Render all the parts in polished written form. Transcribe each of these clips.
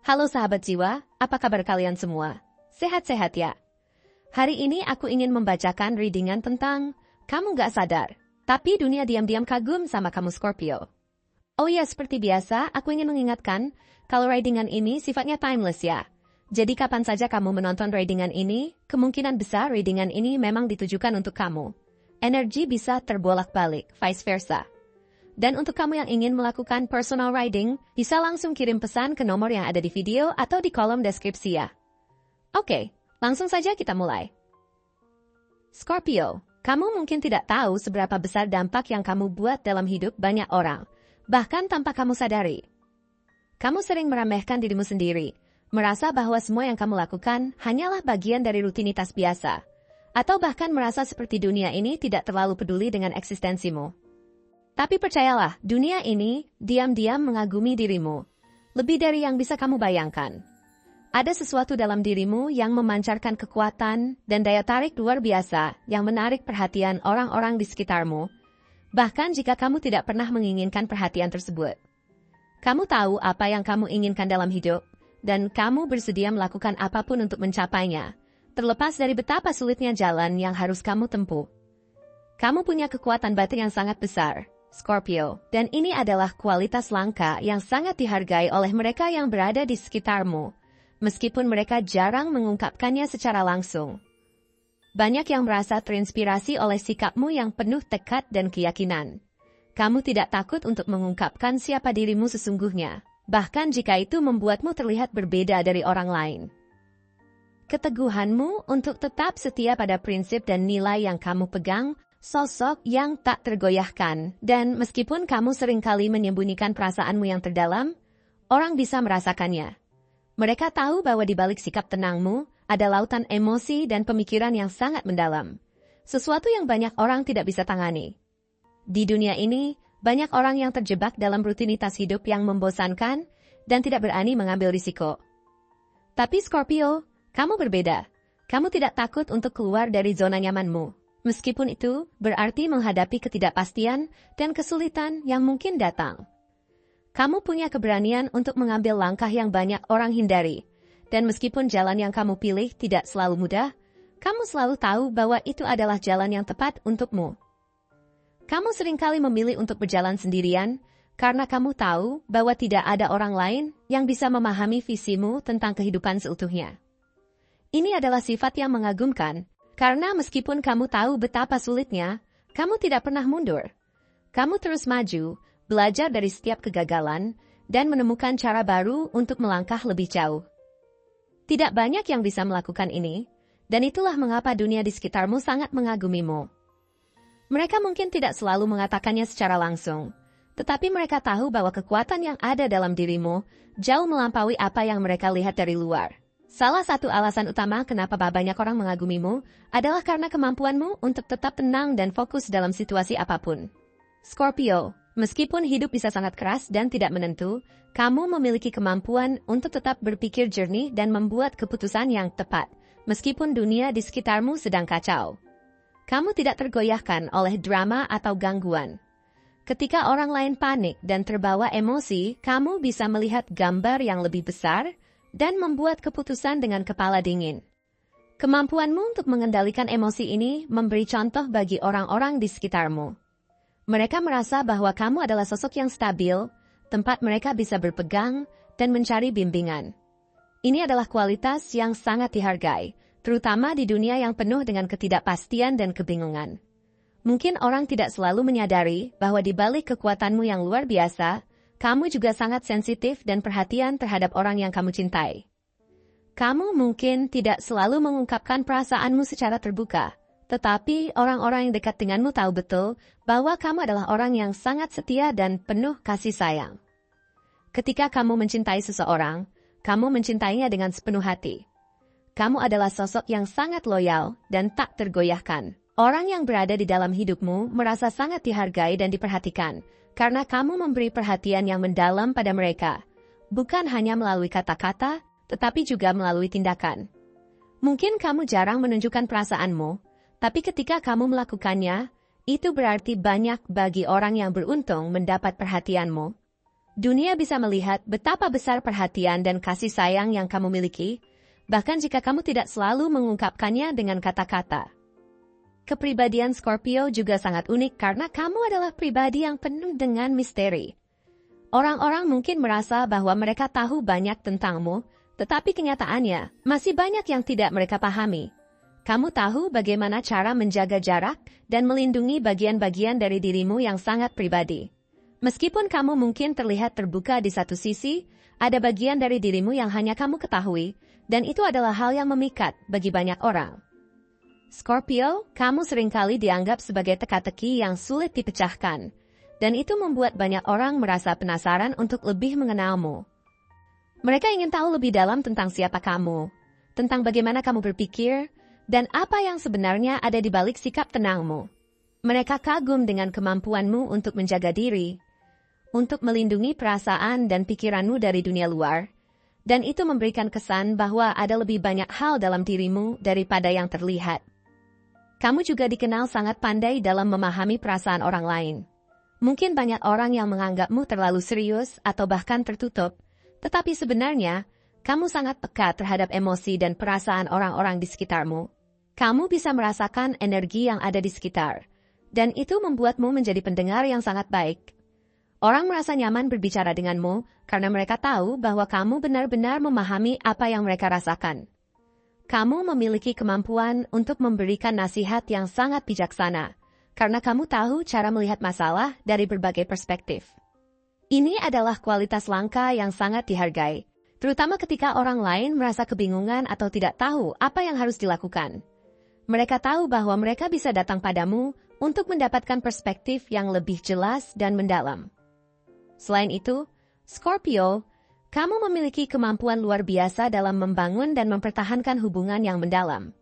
Halo sahabat jiwa, apa kabar kalian semua? Sehat-sehat ya? Hari ini aku ingin membacakan readingan tentang kamu gak sadar, tapi dunia diam-diam kagum sama kamu Scorpio. Oh ya, seperti biasa, aku ingin mengingatkan kalau readingan ini sifatnya timeless ya. Jadi kapan saja kamu menonton readingan ini, kemungkinan besar readingan ini memang ditujukan untuk kamu. Energi bisa terbolak-balik, vice versa. Dan untuk kamu yang ingin melakukan personal reading, bisa langsung kirim pesan ke nomor yang ada di video atau di kolom deskripsi ya. Oke, langsung saja kita mulai. Scorpio, kamu mungkin tidak tahu seberapa besar dampak yang kamu buat dalam hidup banyak orang, bahkan tanpa kamu sadari. Kamu sering meremehkan dirimu sendiri, merasa bahwa semua yang kamu lakukan hanyalah bagian dari rutinitas biasa, atau bahkan merasa seperti dunia ini tidak terlalu peduli dengan eksistensimu. Tapi percayalah, dunia ini diam-diam mengagumi dirimu, lebih dari yang bisa kamu bayangkan. Ada sesuatu dalam dirimu yang memancarkan kekuatan dan daya tarik luar biasa yang menarik perhatian orang-orang di sekitarmu, bahkan jika kamu tidak pernah menginginkan perhatian tersebut. Kamu tahu apa yang kamu inginkan dalam hidup, dan kamu bersedia melakukan apapun untuk mencapainya, terlepas dari betapa sulitnya jalan yang harus kamu tempuh. Kamu punya kekuatan batin yang sangat besar, Scorpio, dan ini adalah kualitas langka yang sangat dihargai oleh mereka yang berada di sekitarmu, meskipun mereka jarang mengungkapkannya secara langsung. Banyak yang merasa terinspirasi oleh sikapmu yang penuh tekad dan keyakinan. Kamu tidak takut untuk mengungkapkan siapa dirimu sesungguhnya, bahkan jika itu membuatmu terlihat berbeda dari orang lain. Keteguhanmu untuk tetap setia pada prinsip dan nilai yang kamu pegang, sosok yang tak tergoyahkan, dan meskipun kamu seringkali menyembunyikan perasaanmu yang terdalam, orang bisa merasakannya. Mereka tahu bahwa di balik sikap tenangmu, ada lautan emosi dan pemikiran yang sangat mendalam. Sesuatu yang banyak orang tidak bisa tangani. Di dunia ini, banyak orang yang terjebak dalam rutinitas hidup yang membosankan dan tidak berani mengambil risiko. Tapi Scorpio, kamu berbeda. Kamu tidak takut untuk keluar dari zona nyamanmu. Meskipun itu berarti menghadapi ketidakpastian dan kesulitan yang mungkin datang. Kamu punya keberanian untuk mengambil langkah yang banyak orang hindari. Dan meskipun jalan yang kamu pilih tidak selalu mudah, kamu selalu tahu bahwa itu adalah jalan yang tepat untukmu. Kamu seringkali memilih untuk berjalan sendirian karena kamu tahu bahwa tidak ada orang lain yang bisa memahami visimu tentang kehidupan seutuhnya. Ini adalah sifat yang mengagumkan, karena meskipun kamu tahu betapa sulitnya, kamu tidak pernah mundur. Kamu terus maju, belajar dari setiap kegagalan, dan menemukan cara baru untuk melangkah lebih jauh. Tidak banyak yang bisa melakukan ini, dan itulah mengapa dunia di sekitarmu sangat mengagumimu. Mereka mungkin tidak selalu mengatakannya secara langsung, tetapi mereka tahu bahwa kekuatan yang ada dalam dirimu jauh melampaui apa yang mereka lihat dari luar. Salah satu alasan utama kenapa banyak orang mengagumimu adalah karena kemampuanmu untuk tetap tenang dan fokus dalam situasi apapun. Scorpio, meskipun hidup bisa sangat keras dan tidak menentu, kamu memiliki kemampuan untuk tetap berpikir jernih dan membuat keputusan yang tepat, meskipun dunia di sekitarmu sedang kacau. Kamu tidak tergoyahkan oleh drama atau gangguan. Ketika orang lain panik dan terbawa emosi, kamu bisa melihat gambar yang lebih besar dan membuat keputusan dengan kepala dingin. Kemampuanmu untuk mengendalikan emosi ini memberi contoh bagi orang-orang di sekitarmu. Mereka merasa bahwa kamu adalah sosok yang stabil, tempat mereka bisa berpegang dan mencari bimbingan. Ini adalah kualitas yang sangat dihargai, terutama di dunia yang penuh dengan ketidakpastian dan kebingungan. Mungkin orang tidak selalu menyadari bahwa di balik kekuatanmu yang luar biasa, kamu juga sangat sensitif dan perhatian terhadap orang yang kamu cintai. Kamu mungkin tidak selalu mengungkapkan perasaanmu secara terbuka, tetapi orang-orang yang dekat denganmu tahu betul bahwa kamu adalah orang yang sangat setia dan penuh kasih sayang. Ketika kamu mencintai seseorang, kamu mencintainya dengan sepenuh hati. Kamu adalah sosok yang sangat loyal dan tak tergoyahkan. Orang yang berada di dalam hidupmu merasa sangat dihargai dan diperhatikan, karena kamu memberi perhatian yang mendalam pada mereka, bukan hanya melalui kata-kata, tetapi juga melalui tindakan. Mungkin kamu jarang menunjukkan perasaanmu, tapi ketika kamu melakukannya, itu berarti banyak bagi orang yang beruntung mendapat perhatianmu. Dunia bisa melihat betapa besar perhatian dan kasih sayang yang kamu miliki, bahkan jika kamu tidak selalu mengungkapkannya dengan kata-kata. Kepribadian Scorpio juga sangat unik karena kamu adalah pribadi yang penuh dengan misteri. Orang-orang mungkin merasa bahwa mereka tahu banyak tentangmu, tetapi kenyataannya masih banyak yang tidak mereka pahami. Kamu tahu bagaimana cara menjaga jarak dan melindungi bagian-bagian dari dirimu yang sangat pribadi. Meskipun kamu mungkin terlihat terbuka di satu sisi, ada bagian dari dirimu yang hanya kamu ketahui, dan itu adalah hal yang memikat bagi banyak orang. Scorpio, kamu seringkali dianggap sebagai teka-teki yang sulit dipecahkan, dan itu membuat banyak orang merasa penasaran untuk lebih mengenalmu. Mereka ingin tahu lebih dalam tentang siapa kamu, tentang bagaimana kamu berpikir, dan apa yang sebenarnya ada di balik sikap tenangmu. Mereka kagum dengan kemampuanmu untuk menjaga diri, untuk melindungi perasaan dan pikiranmu dari dunia luar, dan itu memberikan kesan bahwa ada lebih banyak hal dalam dirimu daripada yang terlihat. Kamu juga dikenal sangat pandai dalam memahami perasaan orang lain. Mungkin banyak orang yang menganggapmu terlalu serius atau bahkan tertutup, tetapi sebenarnya, kamu sangat peka terhadap emosi dan perasaan orang-orang di sekitarmu. Kamu bisa merasakan energi yang ada di sekitar, dan itu membuatmu menjadi pendengar yang sangat baik. Orang merasa nyaman berbicara denganmu karena mereka tahu bahwa kamu benar-benar memahami apa yang mereka rasakan. Kamu memiliki kemampuan untuk memberikan nasihat yang sangat bijaksana, karena kamu tahu cara melihat masalah dari berbagai perspektif. Ini adalah kualitas langka yang sangat dihargai, terutama ketika orang lain merasa kebingungan atau tidak tahu apa yang harus dilakukan. Mereka tahu bahwa mereka bisa datang padamu untuk mendapatkan perspektif yang lebih jelas dan mendalam. Selain itu, Scorpio, kamu memiliki kemampuan luar biasa dalam membangun dan mempertahankan hubungan yang mendalam.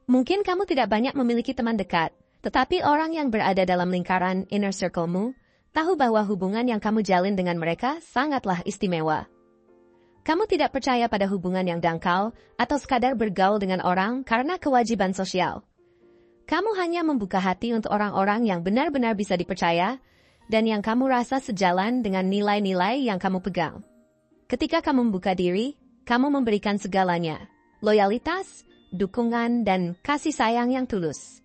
Mungkin kamu tidak banyak memiliki teman dekat, tetapi orang yang berada dalam lingkaran inner circle-mu tahu bahwa hubungan yang kamu jalin dengan mereka sangatlah istimewa. Kamu tidak percaya pada hubungan yang dangkal atau sekadar bergaul dengan orang karena kewajiban sosial. Kamu hanya membuka hati untuk orang-orang yang benar-benar bisa dipercaya, dan yang kamu rasa sejalan dengan nilai-nilai yang kamu pegang. Ketika kamu membuka diri, kamu memberikan segalanya, loyalitas, dukungan, dan kasih sayang yang tulus.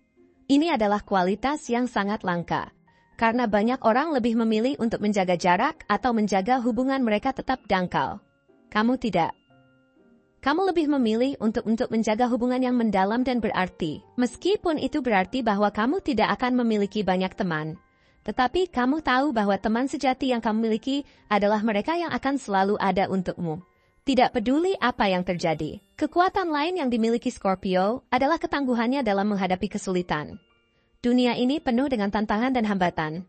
Ini adalah kualitas yang sangat langka, karena banyak orang lebih memilih untuk menjaga jarak atau menjaga hubungan mereka tetap dangkal. Kamu tidak. Kamu lebih memilih untuk menjaga hubungan yang mendalam dan berarti, meskipun itu berarti bahwa kamu tidak akan memiliki banyak teman. Tetapi kamu tahu bahwa teman sejati yang kamu miliki adalah mereka yang akan selalu ada untukmu. Tidak peduli apa yang terjadi. Kekuatan lain yang dimiliki Scorpio adalah ketangguhannya dalam menghadapi kesulitan. Dunia ini penuh dengan tantangan dan hambatan.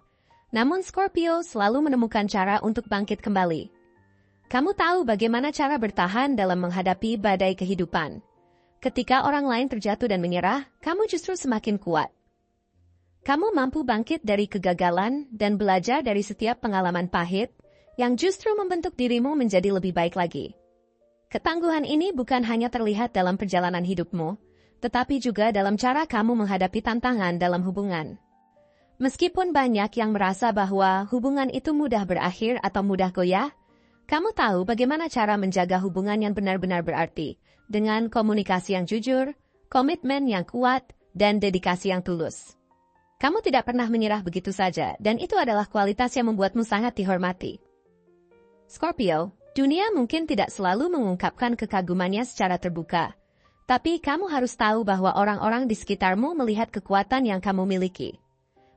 Namun Scorpio selalu menemukan cara untuk bangkit kembali. Kamu tahu bagaimana cara bertahan dalam menghadapi badai kehidupan. Ketika orang lain terjatuh dan menyerah, kamu justru semakin kuat. Kamu mampu bangkit dari kegagalan dan belajar dari setiap pengalaman pahit yang justru membentuk dirimu menjadi lebih baik lagi. Ketangguhan ini bukan hanya terlihat dalam perjalanan hidupmu, tetapi juga dalam cara kamu menghadapi tantangan dalam hubungan. Meskipun banyak yang merasa bahwa hubungan itu mudah berakhir atau mudah goyah, kamu tahu bagaimana cara menjaga hubungan yang benar-benar berarti, dengan komunikasi yang jujur, komitmen yang kuat, dan dedikasi yang tulus. Kamu tidak pernah menyerah begitu saja, dan itu adalah kualitas yang membuatmu sangat dihormati. Scorpio, dunia mungkin tidak selalu mengungkapkan kekagumannya secara terbuka, tapi kamu harus tahu bahwa orang-orang di sekitarmu melihat kekuatan yang kamu miliki.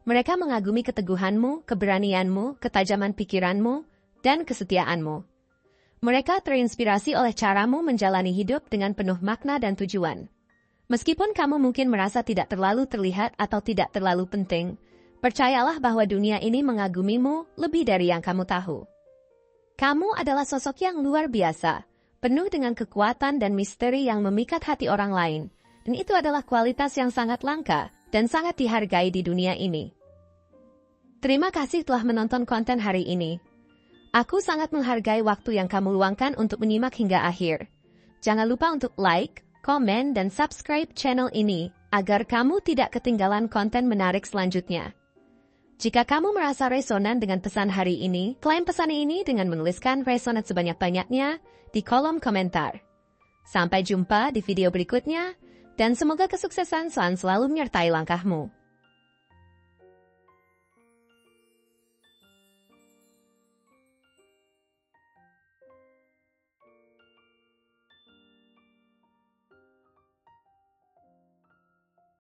Mereka mengagumi keteguhanmu, keberanianmu, ketajaman pikiranmu, dan kesetiaanmu. Mereka terinspirasi oleh caramu menjalani hidup dengan penuh makna dan tujuan. Meskipun kamu mungkin merasa tidak terlalu terlihat atau tidak terlalu penting, percayalah bahwa dunia ini mengagumimu lebih dari yang kamu tahu. Kamu adalah sosok yang luar biasa, penuh dengan kekuatan dan misteri yang memikat hati orang lain, dan itu adalah kualitas yang sangat langka dan sangat dihargai di dunia ini. Terima kasih telah menonton konten hari ini. Aku sangat menghargai waktu yang kamu luangkan untuk menyimak hingga akhir. Jangan lupa untuk like, komen, dan subscribe channel ini, agar kamu tidak ketinggalan konten menarik selanjutnya. Jika kamu merasa resonan dengan pesan hari ini, klaim pesan ini dengan menuliskan resonat sebanyak-banyaknya di kolom komentar. Sampai jumpa di video berikutnya, dan semoga kesuksesan selalu menyertai langkahmu.